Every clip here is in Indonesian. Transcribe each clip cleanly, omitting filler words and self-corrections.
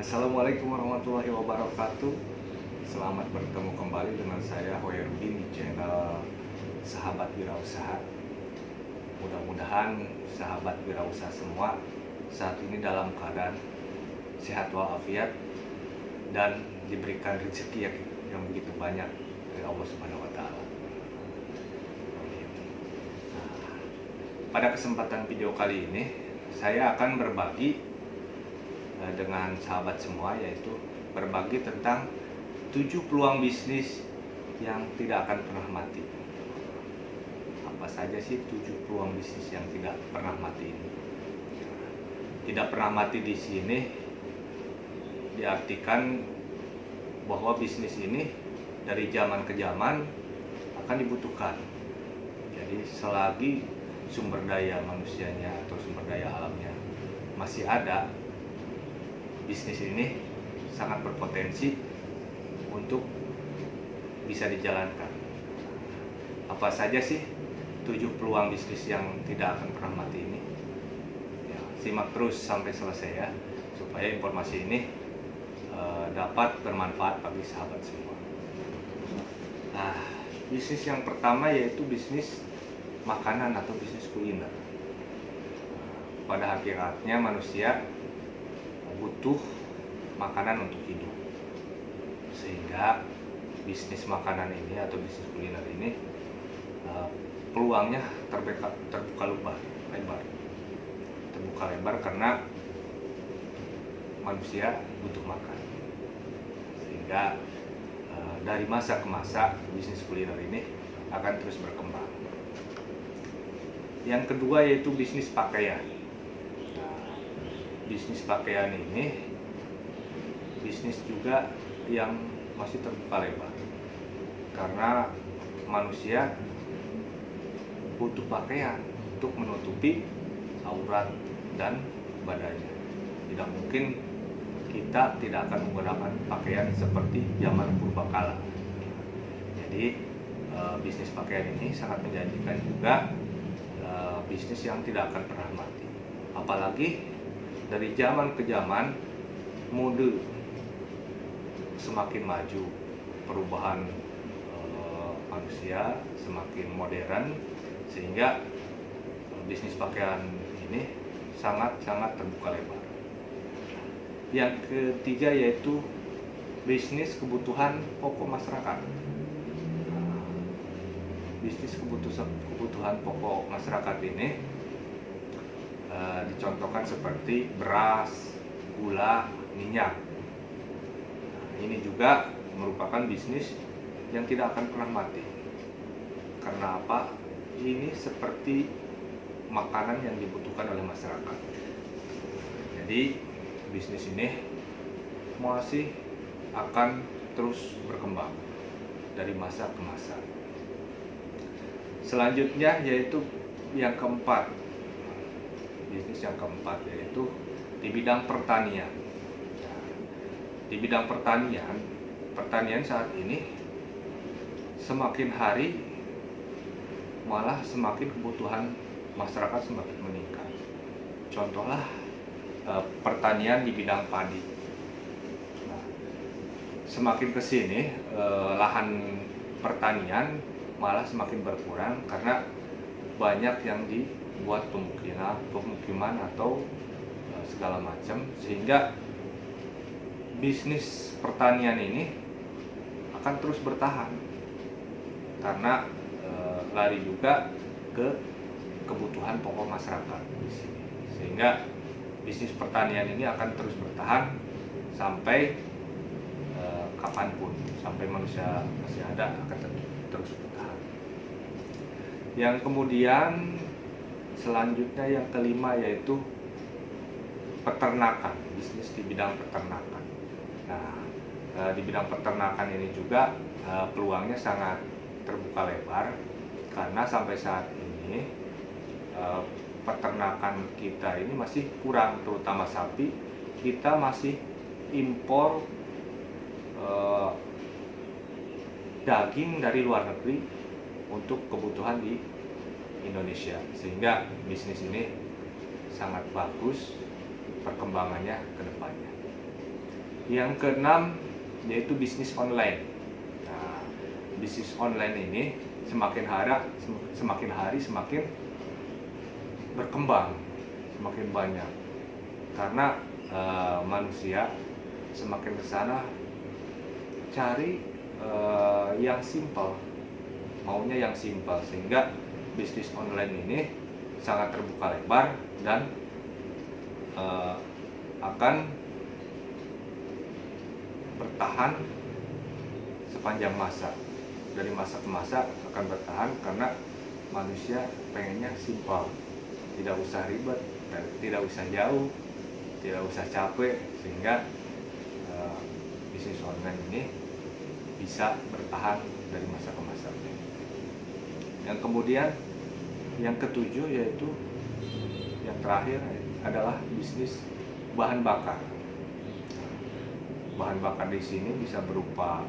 Assalamualaikum warahmatullahi wabarakatuh. Selamat bertemu kembali dengan saya Hoyrudin di channel Sahabat Wirausaha. Mudah-mudahan sahabat wirausaha semua saat ini dalam keadaan sehat walafiat dan diberikan rezeki yang begitu banyak dari Allah Subhanahu wa taala. Pada kesempatan video kali ini saya akan berbagi dengan sahabat semua, yaitu berbagi tentang 7 peluang bisnis yang tidak akan pernah mati. Apa saja sih 7 peluang bisnis yang tidak pernah mati ini? Tidak pernah mati di sini diartikan bahwa bisnis ini dari zaman ke zaman akan dibutuhkan. Jadi selagi sumber daya manusianya atau sumber daya alamnya masih ada, bisnis ini sangat berpotensi untuk bisa dijalankan. Apa saja sih 7 peluang bisnis yang tidak akan pernah mati ini? Ya, simak terus sampai selesai ya, supaya informasi ini dapat bermanfaat bagi sahabat semua. Nah, bisnis yang pertama yaitu bisnis makanan atau bisnis kuliner. Pada hakikatnya manusia butuh makanan untuk hidup, sehingga bisnis makanan ini atau bisnis kuliner ini peluangnya terbuka lebar karena manusia butuh makan, sehingga dari masa ke masa bisnis kuliner ini akan terus berkembang. Yang kedua yaitu bisnis pakaian. Bisnis pakaian ini bisnis juga yang masih terbuka lebar karena manusia butuh pakaian untuk menutupi aurat dan badannya. Tidak mungkin kita tidak akan menggunakan pakaian seperti zaman purbakala. Jadi bisnis pakaian ini sangat menjanjikan juga, bisnis yang tidak akan pernah mati. Apalagi dari zaman ke zaman mode semakin maju, perubahan manusia semakin modern, sehingga bisnis pakaian ini sangat-sangat terbuka lebar. Yang ketiga yaitu bisnis kebutuhan pokok masyarakat. Bisnis kebutuhan pokok masyarakat ini dicontohkan seperti beras, gula, minyak. Ini juga merupakan bisnis yang tidak akan pernah mati. Karena apa? Ini seperti makanan yang dibutuhkan oleh masyarakat. Jadi bisnis ini masih akan terus berkembang dari masa ke masa. Selanjutnya yaitu yang keempat, bisnis yang keempat yaitu di bidang pertanian. Di bidang pertanian saat ini semakin hari malah semakin kebutuhan masyarakat semakin meningkat. Contohlah pertanian di bidang padi. Nah, semakin kesini lahan pertanian malah semakin berkurang karena banyak yang buat pemukiman atau segala macam, sehingga bisnis pertanian ini akan terus bertahan karena lari juga ke kebutuhan pokok masyarakat di sini, sehingga bisnis pertanian ini akan terus bertahan sampai kapanpun, sampai manusia masih ada akan terus bertahan. Yang kemudian selanjutnya yang kelima yaitu peternakan, bisnis di bidang peternakan. Nah, di bidang peternakan ini juga peluangnya sangat terbuka lebar karena sampai saat ini peternakan kita ini masih kurang, terutama sapi. Kita masih impor daging dari luar negeri untuk kebutuhan di Indonesia, sehingga bisnis ini sangat bagus perkembangannya ke depannya. Yang keenam yaitu bisnis online. Nah, bisnis online ini semakin hari semakin berkembang, semakin banyak, karena manusia semakin ke sana cari yang simpel, maunya yang simpel, sehingga bisnis online ini sangat terbuka lebar dan akan bertahan sepanjang masa. Dari masa ke masa akan bertahan karena manusia pengennya simpel, tidak usah ribet, tidak usah jauh, tidak usah capek, sehingga bisnis online ini bisa bertahan dari masa ke masa. Yang kemudian yang ketujuh yaitu yang terakhir adalah bisnis bahan bakar. Bahan bakar di sini bisa berupa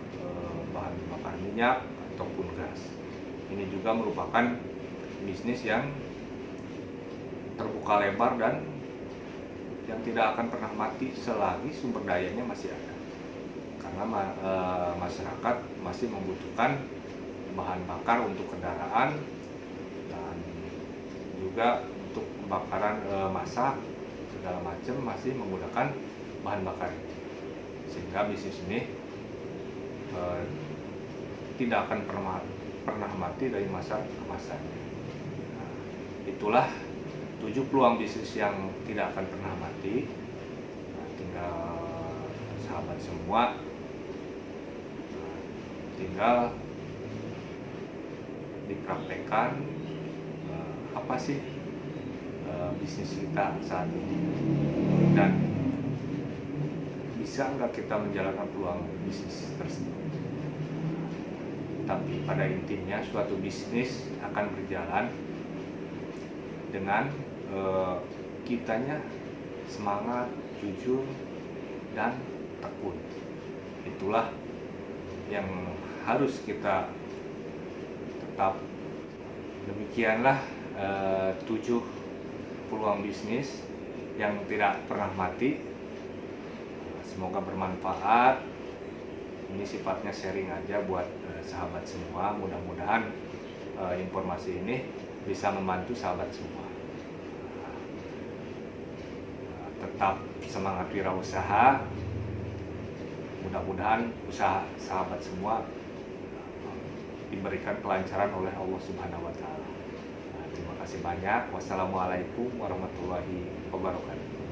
bahan bakar minyak ataupun gas. Ini juga merupakan bisnis yang terbuka lebar dan yang tidak akan pernah mati selagi sumber dayanya masih ada. Karena masyarakat masih membutuhkan bahan bakar untuk kendaraan dan juga untuk kebakaran masak segala macam masih menggunakan bahan bakar, sehingga bisnis ini tidak akan pernah mati dari masa ke masa. Nah, itulah 7 peluang bisnis yang tidak akan pernah mati. Nah, tinggal sahabat semua tinggal dipraktekkan apa sih bisnis kita saat ini, dan bisa nggak kita menjalankan peluang bisnis tersebut. Tapi pada intinya suatu bisnis akan berjalan dengan kitanya semangat, jujur, dan tekun. Itulah yang harus kita tetap. Demikianlah 7 peluang bisnis yang tidak pernah mati. Semoga bermanfaat. Ini sifatnya sharing aja buat sahabat semua. Mudah-mudahan informasi ini bisa membantu sahabat semua. Tetap semangat wirausaha. Mudah-mudahan usaha sahabat semua diberikan kelancaran oleh Allah Subhanahu wa Ta'ala. Terima kasih banyak. Wassalamualaikum warahmatullahi wabarakatuh.